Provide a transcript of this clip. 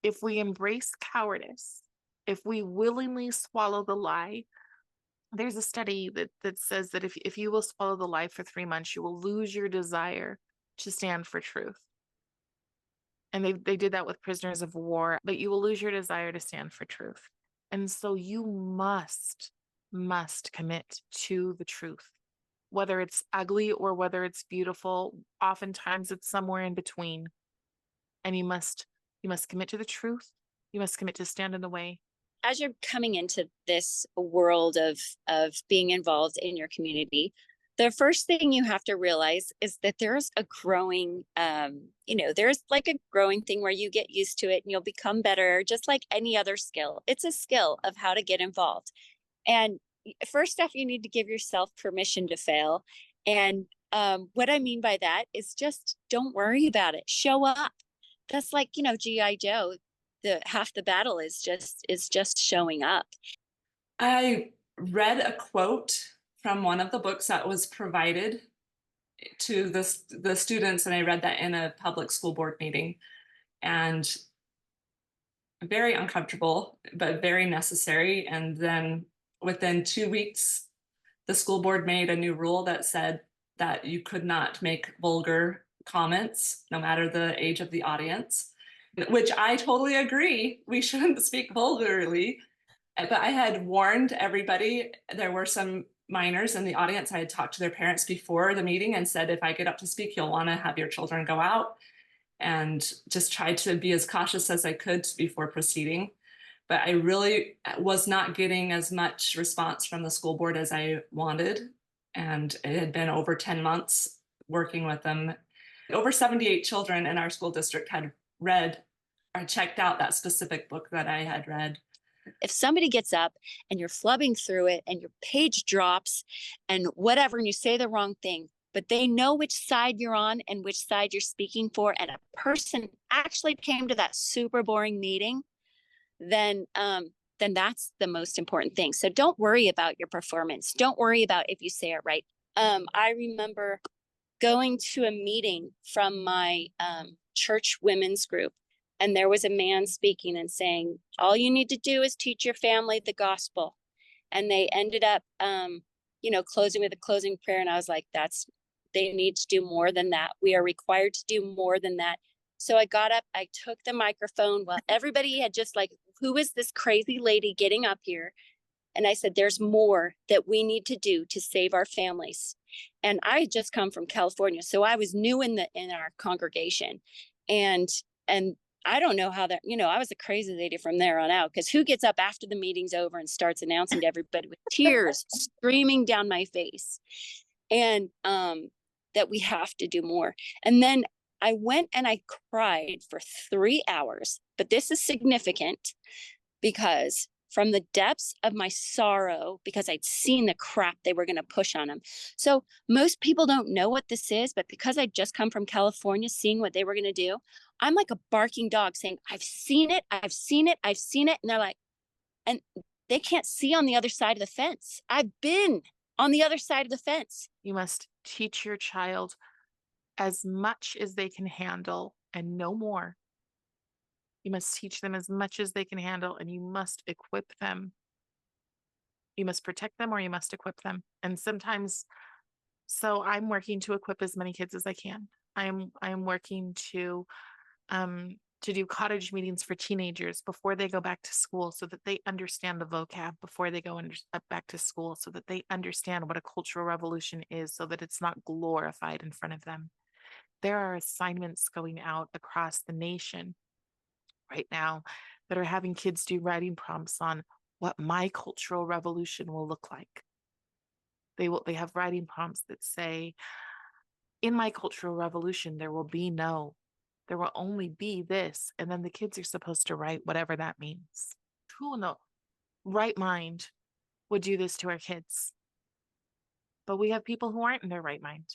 if we embrace cowardice, if we willingly swallow the lie, there's a study that says that if you will swallow the lie for 3 months, you will lose your desire to stand for truth. And they did that with prisoners of war, but you will lose your desire to stand for truth. And so you must commit to the truth, whether it's ugly or whether it's beautiful. Oftentimes it's somewhere in between. And you must commit to the truth. You must commit to stand in the way. As you're coming into this world of being involved in your community, the first thing you have to realize is that there's a growing, there's like a growing thing where you get used to it and you'll become better, just like any other skill. It's a skill of how to get involved. And first off, you need to give yourself permission to fail. And what I mean by that is just don't worry about it. Show up. That's like, GI Joe. The half the battle is just showing up. I read a quote from one of the books that was provided to the students, and I read that in a public school board meeting, and very uncomfortable, but very necessary. And then within 2 weeks, the school board made a new rule that said that you could not make vulgar comments, no matter the age of the audience, which I totally agree. We shouldn't speak vulgarly. But I had warned everybody. There were some minors in the audience. I had talked to their parents before the meeting and said, if I get up to speak, you'll want to have your children go out, and just tried to be as cautious as I could before proceeding. But I really was not getting as much response from the school board as I wanted. And it had been over 10 months working with them. Over 78 children in our school district had read or checked out that specific book that I had read. If somebody gets up and you're flubbing through it and your page drops and whatever, and you say the wrong thing, but they know which side you're on and which side you're speaking for, and a person actually came to that super boring meeting, then that's the most important thing. So don't worry about your performance. Don't worry about if you say it right. I remember going to a meeting from my church women's group, and there was a man speaking and saying, all you need to do is teach your family the gospel. And they ended up, closing with a closing prayer. And I was like, they need to do more than that. We are required to do more than that. So I got up, I took the microphone while everybody had just like, who is this crazy lady getting up here? And I said, there's more that we need to do to save our families. And I had just come from California, so I was new in our congregation. And I don't know how that, I was a crazy lady from there on out, because who gets up after the meeting's over and starts announcing to everybody with tears streaming down my face, and that we have to do more. And then I went and I cried for 3 hours. But this is significant because from the depths of my sorrow, because I'd seen the crap they were going to push on them. So most people don't know what this is, but because I'd just come from California, seeing what they were going to do, I'm like a barking dog saying, I've seen it, I've seen it, I've seen it. And they're like, and they can't see on the other side of the fence. I've been on the other side of the fence. You must teach your child as much as they can handle and no more. You must teach them as much as they can handle, and you must equip them. You must protect them, or you must equip them. And sometimes, so I'm working to equip as many kids as I can. I am working to do cottage meetings for teenagers before they go back to school, so that they understand the vocab before they go back to school, so that they understand what a cultural revolution is, so that it's not glorified in front of them. There are assignments going out across the nation right now that are having kids do writing prompts on what my cultural revolution will look like. They have writing prompts that say, in my cultural revolution, there will only be this. And then the kids are supposed to write whatever that means. Who in the right mind would do this to our kids? But we have people who aren't in their right mind.